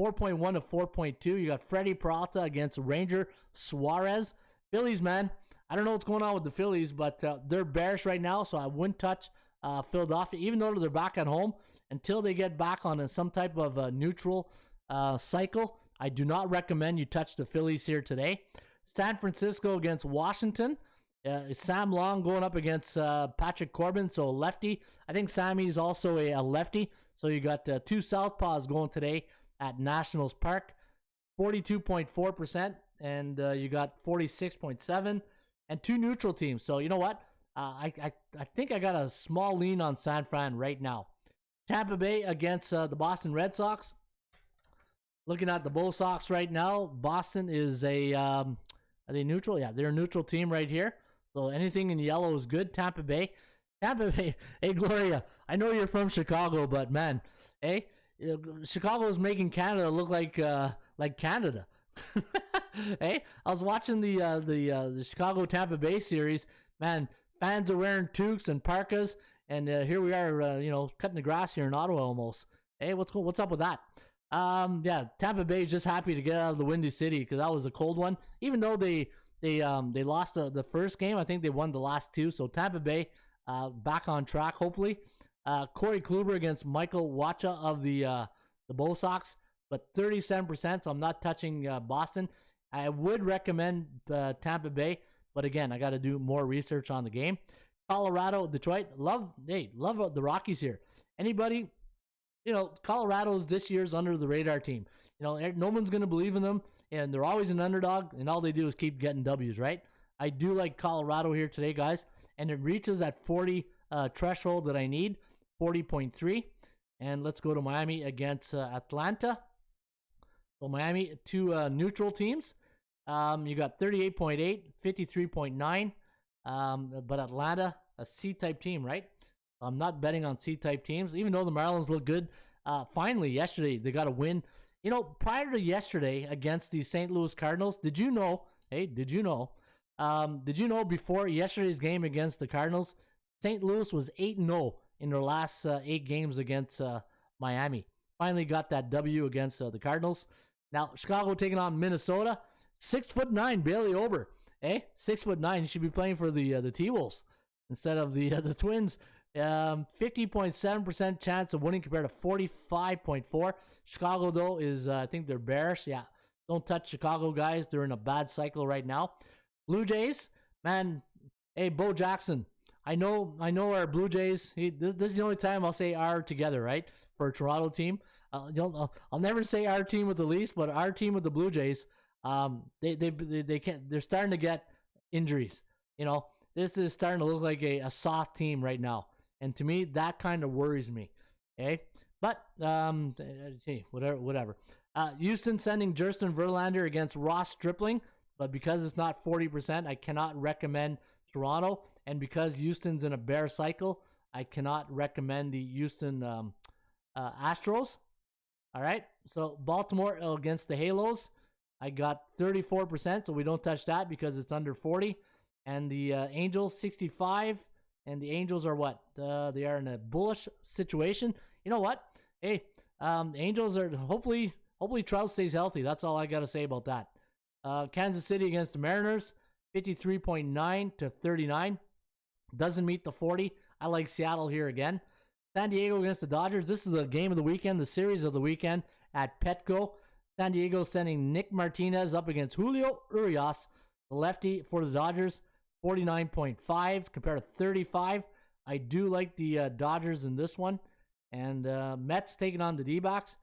4.1 to 4.2. You got Freddie Peralta against Ranger Suarez. Phillies, man, I don't know what's going on with the Phillies, but they're bearish right now, so I wouldn't touch Philadelphia, even though they're back at home, until they get back on some type of neutral cycle. I do not recommend you touch the Phillies here today. San Francisco against Washington. Sam Long going up against Patrick Corbin, so lefty. I think Sammy's also a lefty. So you got two southpaws going today at Nationals Park, 42.4%, and you got 46.7%, and two neutral teams. So you know what? I think I got a small lean on San Fran right now. Tampa Bay against the Boston Red Sox. Looking at the Bull Sox right now, Boston is are they neutral? Yeah, they're a neutral team right here. So anything in yellow is good. Tampa Bay. Hey, Gloria, I know you're from Chicago, but man, hey, Chicago is making Canada look like Canada. Hey, I was watching the Chicago Tampa Bay series. Man, fans are wearing toques and parkas, and here we are, cutting the grass here in Ottawa almost. Hey, what's up with that? Yeah, Tampa Bay is just happy to get out of the Windy City because that was a cold one. Even though they lost the first game, I think they won the last two. So Tampa Bay back on track, hopefully. Corey Kluber against Michael Wacha of the Bull Sox, but 37%, so I'm not touching Boston. I would recommend Tampa Bay, but again, I got to do more research on the game. Colorado, Detroit, love the Rockies here. Anybody, Colorado's this year's under the radar team. No one's going to believe in them, and they're always an underdog, and all they do is keep getting W's, right? I do like Colorado here today, guys, and it reaches that 40 threshold that I need, 40.3. And let's go to Miami against Atlanta. So Miami, two neutral teams. You got 38.8, 53.9, but Atlanta, a C-type team, right? I'm not betting on C-type teams, even though the Marlins look good. Finally, yesterday, they got a win. Prior to yesterday against the St. Louis Cardinals, did you know before yesterday's game against the Cardinals, St. Louis was 8-0 in their last 8 games against Miami. Finally got that W against the Cardinals. Now, Chicago taking on Minnesota. 6'9", Bailey Ober. 6'9". He should be playing for the T-Wolves instead of the Twins. 50.7% chance of winning compared to 45.4. Chicago, though, is I think they're bearish. Yeah, don't touch Chicago, guys. They're in a bad cycle right now. Blue Jays, man. Hey, Bo Jackson. I know our Blue Jays. This is the only time I'll say our together, right? For a Toronto team. I'll never say our team with the Leafs, but our team with the Blue Jays. They can't. They're starting to get injuries. This is starting to look like a soft team right now. And to me, that kind of worries me. Okay? But, hey, whatever. Houston sending Justin Verlander against Ross Stripling. But because it's not 40%, I cannot recommend Toronto. And because Houston's in a bear cycle, I cannot recommend the Houston Astros. All right? So, Baltimore against the Halos. I got 34%, so we don't touch that because it's under 40. And the Angels, 65. And the Angels are what? They are in a bullish situation. You know what? Hey, the Angels are hopefully Trout stays healthy. That's all I got to say about that. Kansas City against the Mariners, 53.9 to 39. Doesn't meet the 40. I like Seattle here again. San Diego against the Dodgers. This is the game of the weekend, the series of the weekend at Petco. San Diego sending Nick Martinez up against Julio Urias, the lefty for the Dodgers. 49.5 compared to 35. I do like the Dodgers in this one. And Mets taking on the D-backs.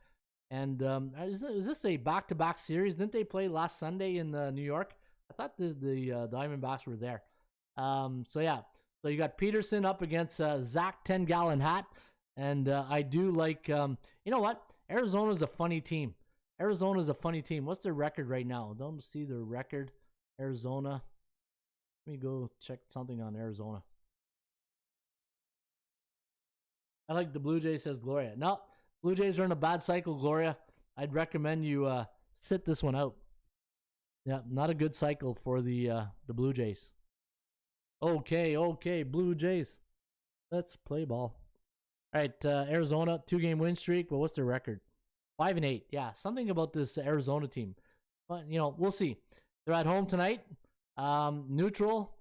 And is this a back-to-back series? Didn't they play last Sunday in New York? I thought the Diamondbacks were there. So yeah. So you got Peterson up against Zach 10-gallon hat. And I do like, you know what? Arizona's a funny team. Arizona's a funny team. What's their record right now? Don't see their record. Arizona. Let me go check something on Arizona. I like the Blue Jays, says Gloria. No, Blue Jays are in a bad cycle, Gloria. I'd recommend you sit this one out. Yeah, not a good cycle for the Blue Jays. Okay, Blue Jays. Let's play ball. All right, Arizona, 2-game win streak. But what's their record? 5-8. Yeah, something about this Arizona team. But, we'll see. They're at home tonight. Neutral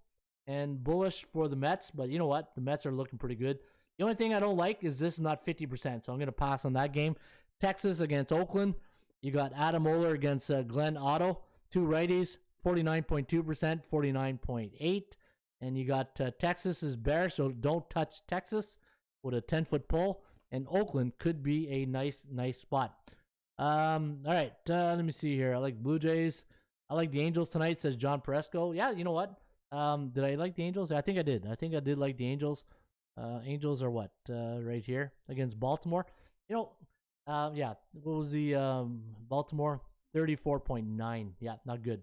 and bullish for the Mets. But you know what? The Mets are looking pretty good. The only thing I don't like is this is not 50%. So I'm going to pass on that game. Texas against Oakland. You got Adam Oler against Glenn Otto. 2 righties, 49.2%, 49.8%. And you got Texas is bearish, so don't touch Texas with a 10-foot pole. And Oakland could be a nice spot. All right, let me see here. I like Blue Jays. I like the Angels tonight, says John Peresco. Yeah, you know what? Did I like the Angels? I think I did. I think I did like the Angels. Angels are what? Right here against Baltimore. Yeah, what was the Baltimore? 34.9. Yeah, not good.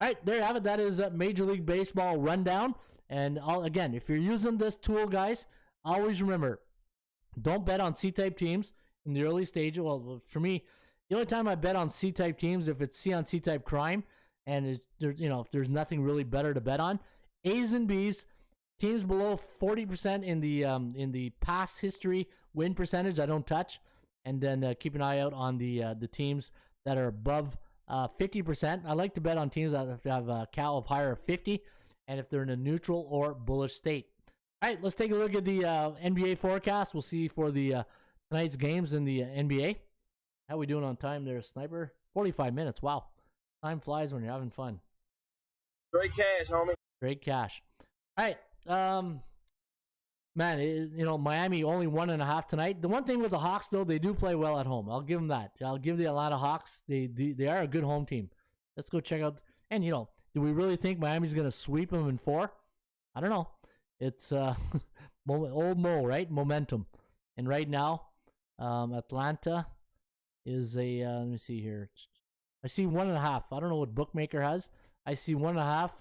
All right, there you have it. That is Major League Baseball rundown. And again, if you're using this tool, guys, always remember, don't bet on C-type teams in the early stage. Well, for me, the only time I bet on C-type teams if it's C on C-type crime, and if there's nothing really better to bet on. A's and B's, teams below 40% in the past history win percentage, I don't touch. And then keep an eye out on the teams that are above 50%. I like to bet on teams that have a CAL of higher of 50, and if they're in a neutral or bullish state. All right, let's take a look at the NBA forecast. We'll see for the tonight's games in the NBA. How we doing on time there, Sniper? 45 minutes. Wow. Time flies when you're having fun. Great cash, homie. Great cash. All right. Man, Miami only 1.5 tonight. The one thing with the Hawks, though, they do play well at home. I'll give them that. I'll give the Atlanta Hawks. They are a good home team. Let's go check out. And, do we really think Miami's going to sweep them in 4? I don't know. It's old Mo, right? Momentum. And right now, Atlanta is a, let me see here. I see 1.5. I don't know what bookmaker has. I see 1.5.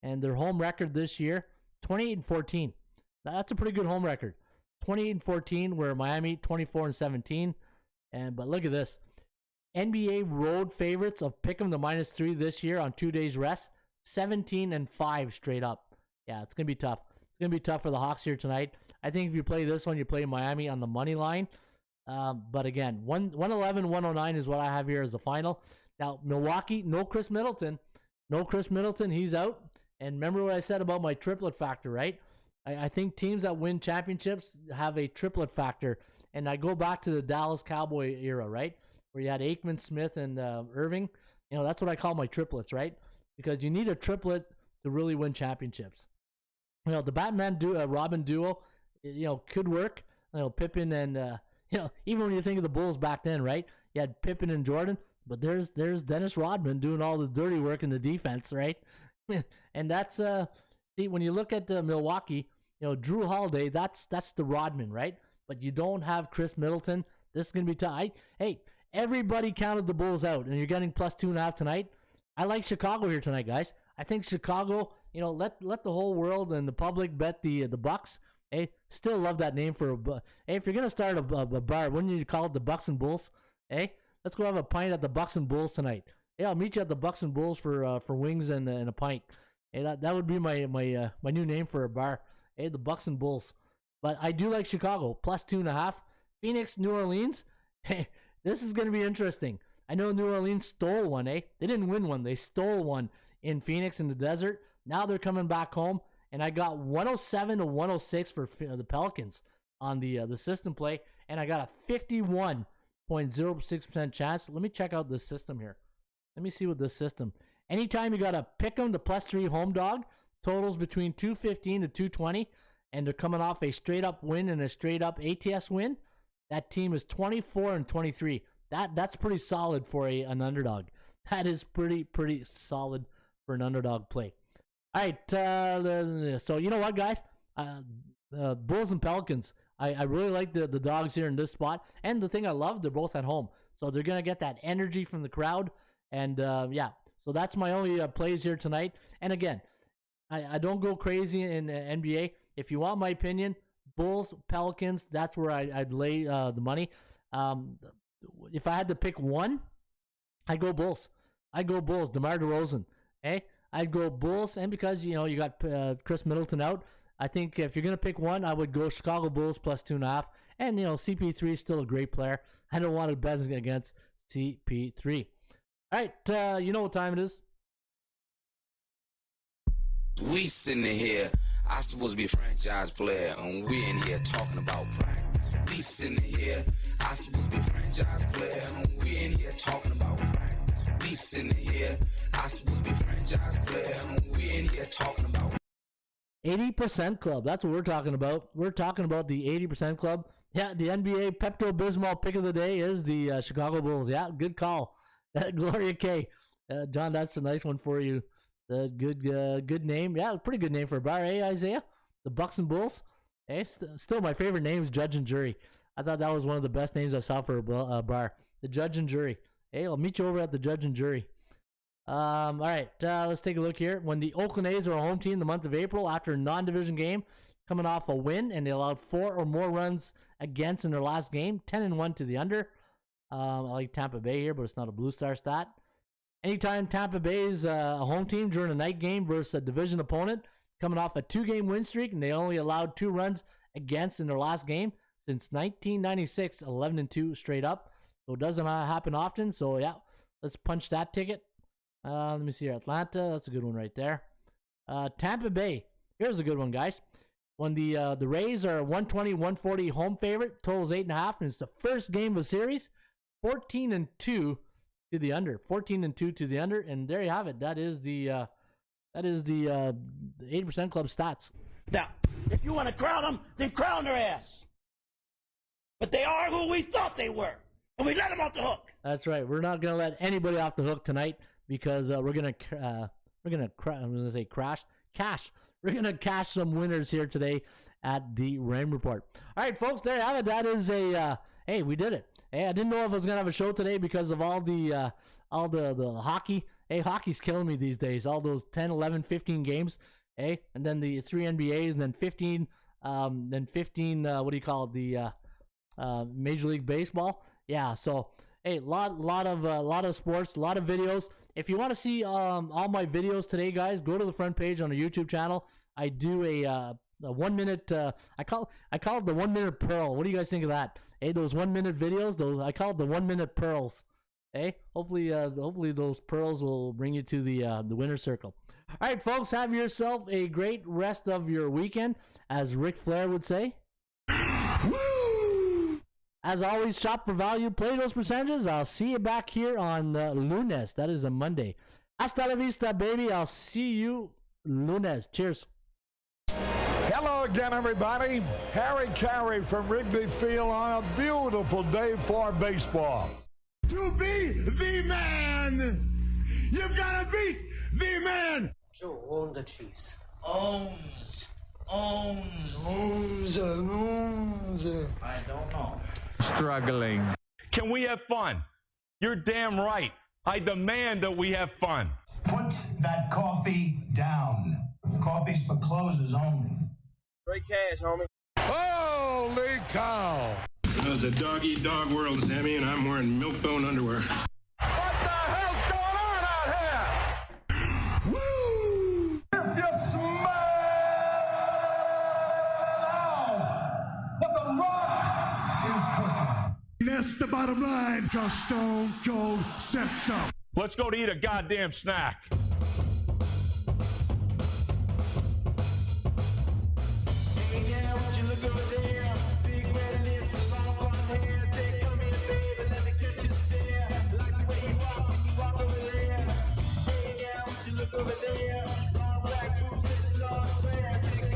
And their home record this year, 28-14. That's a pretty good home record. 28-14, where Miami 24-17. But look at this. NBA road favorites of Pick'em to -3 this year on 2 days rest. 17-5 straight up. Yeah, it's going to be tough. It's going to be tough for the Hawks here tonight. I think if you play this one, you play Miami on the money line. But again, 111, 109 is what I have here as the final. Now, Milwaukee, no Chris Middleton. No Chris Middleton. He's out. And remember what I said about my triplet factor, right? I think teams that win championships have a triplet factor. And I go back to the Dallas Cowboy era, right? Where you had Aikman, Smith, and Irving. That's what I call my triplets, right? Because you need a triplet to really win championships. The Batman Robin duo, could work. Pippen and, even when you think of the Bulls back then, right? You had Pippen and Jordan, but there's Dennis Rodman doing all the dirty work in the defense, right? And that's, when you look at the Milwaukee, Drew Holiday, that's the Rodman, right? But you don't have Chris Middleton. This is going to be tough. Hey, everybody counted the Bulls out, and you're getting +2.5 tonight. I like Chicago here tonight, guys. I think Chicago, let the whole world and the public bet the Bucks. Hey, still love that name for hey, if you're going to start a bar, wouldn't you call it the Bucks and Bulls? Hey, let's go have a pint at the Bucks and Bulls tonight. Yeah, I'll meet you at the Bucks and Bulls for wings and a pint. Hey, that would be my new name for a bar. Hey, the Bucks and Bulls. But I do like Chicago, +2.5. Phoenix, New Orleans. Hey, this is going to be interesting. I know New Orleans stole one, eh? They didn't win one. They stole one in Phoenix in the desert. Now they're coming back home. And I got 107-106 for the Pelicans on the system play. And I got a 51.06% chance. Let me check out this system here. Let me see what this system. Anytime you got to pick them, the +3 home dog, totals between 215 to 220. And they're coming off a straight-up win and a straight-up ATS win. That team is 24-23. That's pretty solid for an underdog. That is pretty solid for an underdog play. All right, so you know what, guys? Bulls and Pelicans. I really like the dogs here in this spot. And the thing I love, they're both at home. so they're gonna get that energy from the crowd. And yeah, so that's my only plays here tonight. And again, I don't go crazy in the NBA. If you want my opinion, Bulls, Pelicans, that's where I'd lay the money. If I had to pick one, I go Bulls. DeMar DeRozan. I'd go Bulls, and because you got Chris Middleton out, I think if you're gonna pick one, I would go Chicago Bulls plus 2.5. And CP3 is still a great player. I don't want to bet against CP3. All right, you know what time it is. We sitting here, I supposed to be a franchise player, and we in here talking about practice. We sitting here, I supposed to be a franchise player, and we in here talking about practice. We sitting here, I supposed to be a franchise player, and we in here talking about 80% club. That's what we're talking about. We're talking about the 80% club. Yeah, the NBA Pepto-Bismol pick of the day is the Chicago Bulls. Yeah, good call. Gloria K. John, that's a nice one for you. Good name. Yeah, pretty good name for a bar, Isaiah? The Bucks and Bulls. Still my favorite name is Judge and Jury. I thought that was one of the best names I saw for a bar. The Judge and Jury. I'll meet you over at the Judge and Jury. All right, let's take a look here. When the Oakland A's are a home team the month of April after a non-division game, coming off a win, and they allowed 4 or more runs against in their last game, 10-1 to the under. I like Tampa Bay here, but it's not a Blue Star stat. Anytime Tampa Bay's a home team during a night game versus a division opponent, coming off a 2-game win streak, and they only allowed 2 runs against in their last game since 1996, 11-2 straight up. So it doesn't happen often. So yeah, let's punch that ticket. Let me see here. Atlanta, that's a good one right there. Tampa Bay, here's a good one, guys. When the Rays are 120-140 home favorite, totals 8.5, and it's the first game of a series, 14-2 to the under. 14-2 to the under, and there you have it. That is the 80% club stats. Now, if you want to crown them, then crown their ass. But they are who we thought they were, and we let them off the hook. That's right. We're not gonna let anybody off the hook tonight because we're gonna cash. We're gonna cash some winners here today at the Rain Report. All right, folks, there you have it. That is hey, we did it. Hey, I didn't know if I was gonna have a show today because of all the hockey. Hey, hockey's killing me these days. All those 10, 11, 15 games. Hey, and then the 3 NBAs, and then 15. What do you call it? The Major League Baseball. Yeah. So hey, lot of sports, a lot of videos. If you want to see all my videos today, guys, go to the front page on the YouTube channel. I do a 1 minute. I call it the 1 minute pearl. What do you guys think of that? Hey, those 1 minute videos. I call it the 1 minute pearls. Hey, hopefully those pearls will bring you to the winner's circle. All right, folks, have yourself a great rest of your weekend, as Ric Flair would say. As always, shop for value, play those percentages. I'll see you back here on lunes. That is a Monday. Hasta la vista, baby. I'll see you lunes. Cheers. Hello again, everybody. Harry Carey from Wrigley Field on a beautiful day for baseball. To be the man, you've got to beat the man. Joe, own the Chiefs. Owns. I don't know. Struggling. Can we have fun? You're damn right. I demand that we have fun. Put that coffee down. Coffee's for closers only. Great cash, homie. Holy cow! It's a dog-eat-dog world, Sammy, and I'm wearing milk-bone underwear. What the hell's going on out here? Woo! If you smell what the Rock is cooking. That's the bottom line, because Stone Cold said so. Let's go to eat a goddamn snack. Hey, now, would you look over there? Big red lips, long blonde hair. Say, come here, baby, let me get you stare. Like the way you walk over there. Hey, now, would you look over there? Long black boots and long hair. Say,